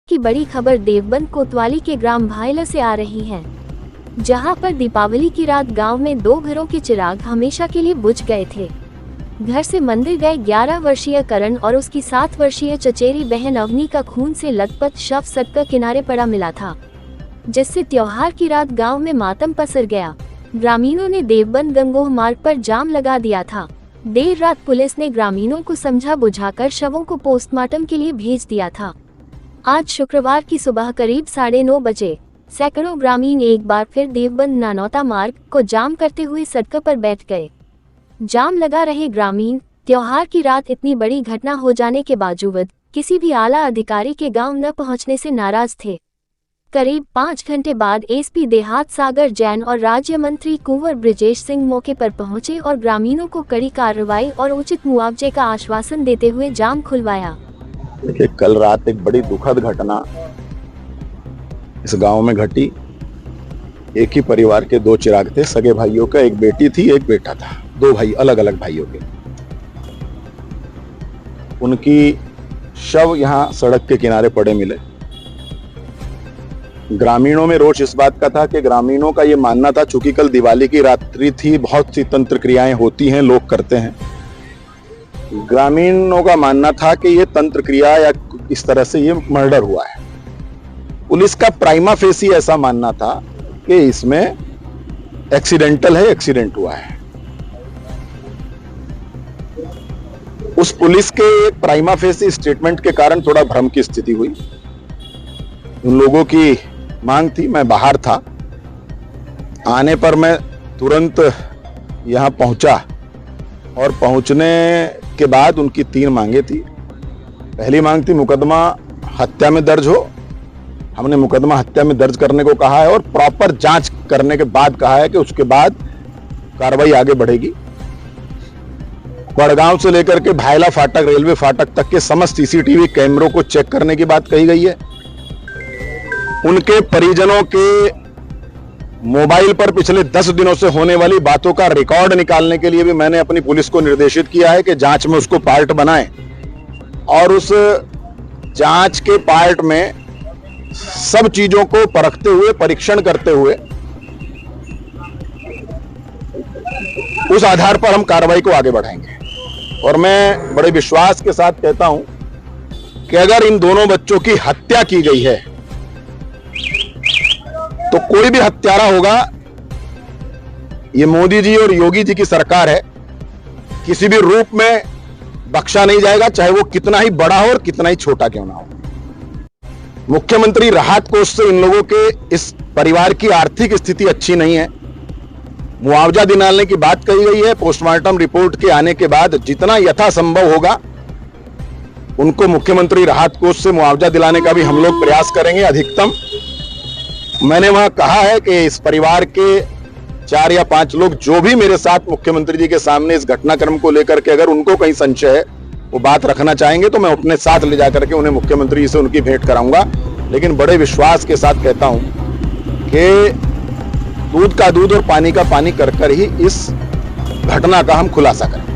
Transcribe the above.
की बड़ी खबर देवबंद कोतवाली के ग्राम भायला से आ रही है, जहां पर दीपावली की रात गांव में 2 घरों के चिराग हमेशा के लिए बुझ गए थे। घर से मंदिर गए 11 वर्षीय करण और उसकी 7 वर्षीय चचेरी बहन अवनी का खून से लथपथ शव सड़क किनारे पड़ा मिला था, जिससे त्योहार की रात गांव में मातम पसर गया। ग्रामीणों ने देवबंद गंगोह मार्ग पर जाम लगा दिया था। देर रात पुलिस ने ग्रामीणों को समझा बुझाकर शवों को पोस्टमार्टम के लिए भेज दिया था। आज शुक्रवार की सुबह करीब 9:30 बजे सैकड़ों ग्रामीण एक बार फिर देवबंद नानौता मार्ग को जाम करते हुए सड़क पर बैठ गए। जाम लगा रहे ग्रामीण त्योहार की रात इतनी बड़ी घटना हो जाने के बावजूद किसी भी आला अधिकारी के गांव न पहुंचने से नाराज थे। करीब 5 घंटे बाद एसपी देहात सागर जैन और राज्य मंत्री कुंवर ब्रिजेश सिंह मौके पर पहुंचे और ग्रामीणों को कड़ी कार्रवाई और उचित मुआवजे का आश्वासन देते हुए जाम खुलवाया। देखिए, कल रात एक बड़ी दुखद घटना इस गांव में घटी। एक ही परिवार के 2 चिराग थे, सगे भाइयों का, एक बेटी थी एक बेटा था, 2 भाई अलग अलग भाइयों के। उनकी शव यहां सड़क के किनारे पड़े मिले। ग्रामीणों में रोष इस बात का था कि ग्रामीणों का ये मानना था, चूंकि कल दिवाली की रात्रि थी, बहुत सी तंत्र क्रियाएं होती हैं, लोग करते हैं। ग्रामीणों का मानना था कि ये तंत्र क्रिया या इस तरह से ये मर्डर हुआ है। पुलिस का प्राइमा फेसी ऐसा मानना था कि इसमें एक्सीडेंटल है, एक्सीडेंट हुआ है। उस पुलिस के एक प्राइमा फेसी स्टेटमेंट के कारण थोड़ा भ्रम की स्थिति हुई। उन लोगों की मांग थी, मैं बाहर था, आने पर मैं तुरंत यहां पहुंचा और पहुंचने के बाद उनकी 3 मांगे थी। पहली मांग थी मुकदमा हत्या में दर्ज हो। हमने मुकदमा हत्या में दर्ज करने को कहा है और प्रॉपर जांच करने के बाद कहा है कि उसके बाद कार्रवाई आगे बढ़ेगी। बड़गांव से लेकर के भायला फाटक, रेलवे फाटक तक के समस्त सीसीटीवी कैमरों को चेक करने की बात कही गई है। उनके परिजनों के मोबाइल पर पिछले 10 दिनों से होने वाली बातों का रिकॉर्ड निकालने के लिए भी मैंने अपनी पुलिस को निर्देशित किया है कि जांच में उसको पार्ट बनाएं और उस जांच के पार्ट में सब चीजों को परखते हुए, परीक्षण करते हुए, उस आधार पर हम कार्रवाई को आगे बढ़ाएंगे। और मैं बड़े विश्वास के साथ कहता हूं कि अगर इन दोनों बच्चों की हत्या की गई है तो कोई भी हत्यारा होगा, ये मोदी जी और योगी जी की सरकार है, किसी भी रूप में बख्शा नहीं जाएगा, चाहे वो कितना ही बड़ा हो और कितना ही छोटा क्यों ना हो। मुख्यमंत्री राहत कोष से इन लोगों के, इस परिवार की आर्थिक स्थिति अच्छी नहीं है, मुआवजा दिलाने की बात कही गई है। पोस्टमार्टम रिपोर्ट के आने के बाद जितना यथासंभव होगा उनको मुख्यमंत्री राहत कोष से मुआवजा दिलाने का भी हम लोग प्रयास करेंगे अधिकतम। मैंने वहां कहा है कि इस परिवार के 4 या 5 लोग जो भी मेरे साथ मुख्यमंत्री जी के सामने इस घटनाक्रम को लेकर के अगर उनको कहीं संशय है, वो बात रखना चाहेंगे तो मैं अपने साथ ले जाकर के उन्हें मुख्यमंत्री जी से उनकी भेंट कराऊंगा। लेकिन बड़े विश्वास के साथ कहता हूं कि दूध का दूध और पानी का पानी कर ही इस घटना का हम खुलासा करें।